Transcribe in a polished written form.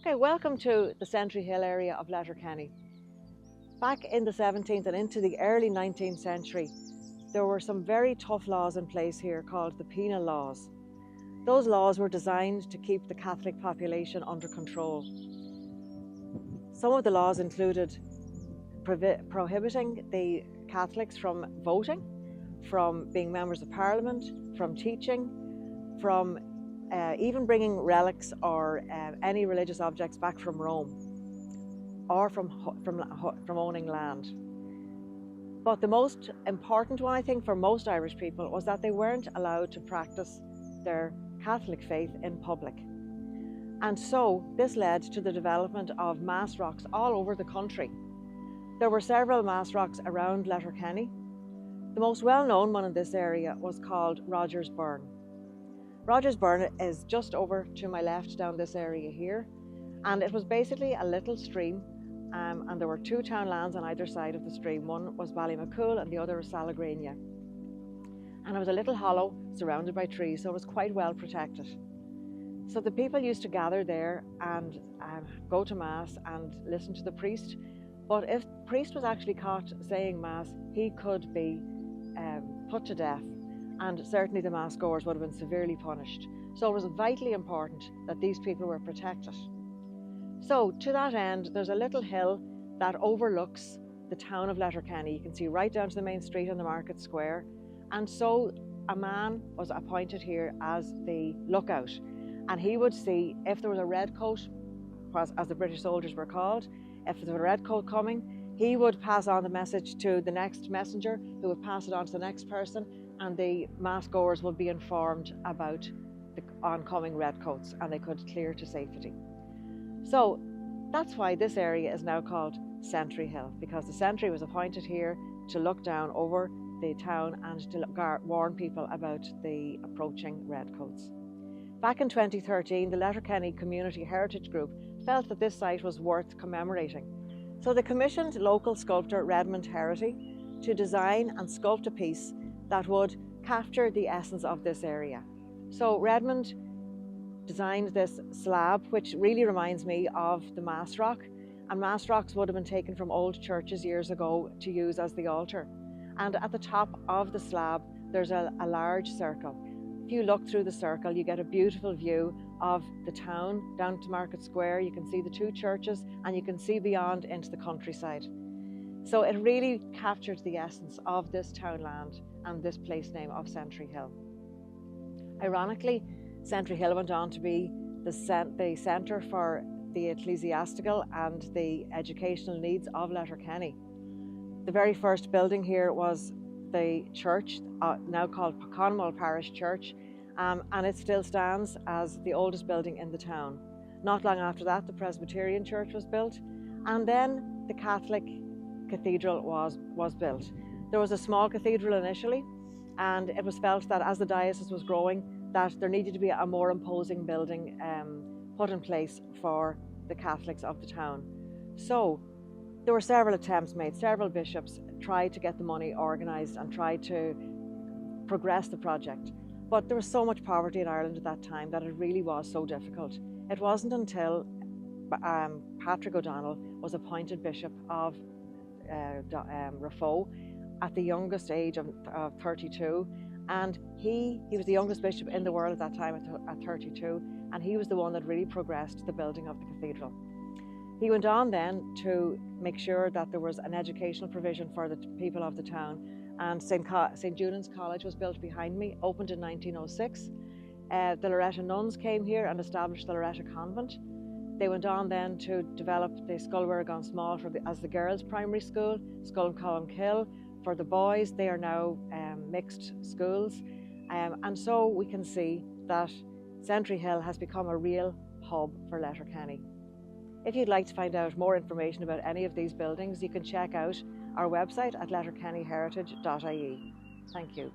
Okay, welcome to the Sentry Hill area of Letterkenny. Back in the 17th and into the early 19th century, there were some very tough laws in place here called the penal laws. Those laws were designed to keep the Catholic population under control. Some of the laws included prohibiting the Catholics from voting, from being members of Parliament, from teaching, from even bringing relics or any religious objects back from Rome, or from owning land. But the most important one, I think, for most Irish people was that they weren't allowed to practice their Catholic faith in public. And so this led to the development of mass rocks all over the country. There were several mass rocks around Letterkenny. The most well-known one in this area was called Roger's Burn. Roger's Burn is just over to my left down this area here, and it was basically a little stream, and there were two townlands on either side of the stream. One was Ballymacool and the other was Salagrania. And it was a little hollow surrounded by trees, so it was quite well protected. So the people used to gather there and go to Mass and listen to the priest. But if the priest was actually caught saying Mass, he could be put to death, and certainly the Mass goers would have been severely punished. So it was vitally important that these people were protected. So to that end, there's a little hill that overlooks the town of Letterkenny. You can see right down to the main street and the market square. And so a man was appointed here as the lookout, and he would see if there was a redcoat, as the British soldiers were called. If there was a redcoat coming, he would pass on the message to the next messenger, who would pass it on to the next person, and the mass goers would be informed about the oncoming redcoats, and they could clear to safety. So that's why this area is now called Sentry Hill, because the sentry was appointed here to look down over the town and to warn people about the approaching redcoats. Back in 2013, the Letterkenny Community Heritage Group felt that this site was worth commemorating. So they commissioned local sculptor Redmond Herity to design and sculpt a piece that would capture the essence of this area. So Redmond designed this slab, which really reminds me of the Mass Rock, and Mass Rocks would have been taken from old churches years ago to use as the altar. And at the top of the slab, there's a large circle. If you look through the circle, you get a beautiful view of the town down to Market Square. You can see the two churches, and you can see beyond into the countryside. So it really captures the essence of this townland and this place name of Sentry Hill. Ironically, Sentry Hill went on to be the centre for the ecclesiastical and the educational needs of Letterkenny. The very first building here was the church, now called Conmall Parish Church, and it still stands as the oldest building in the town. Not long after that, the Presbyterian Church was built, and then the Catholic Cathedral was built. There was a small cathedral initially, and it was felt that as the diocese was growing, that there needed to be a more imposing building put in place for the Catholics of the town. So there were several attempts made. Several bishops tried to get the money organised and tried to progress the project. But there was so much poverty in Ireland at that time that it really was so difficult. It wasn't until Patrick O'Donnell was appointed Bishop of Raphoe at the youngest age of 32, and he was the youngest bishop in the world at that time at 32, and he was the one that really progressed the building of the cathedral. He went on then to make sure that there was an educational provision for the people of the town, and St. Junan's College was built behind me, opened in 1906. The Loreto nuns came here and established the Loreto Convent. They went on then to develop the Sculwera Small as the girls' primary school, Sculcolmkill for the boys. They are now mixed schools, and so we can see that Sentry Hill has become a real hub for Letterkenny. If you'd like to find out more information about any of these buildings, you can check out our website at letterkennyheritage.ie. Thank you.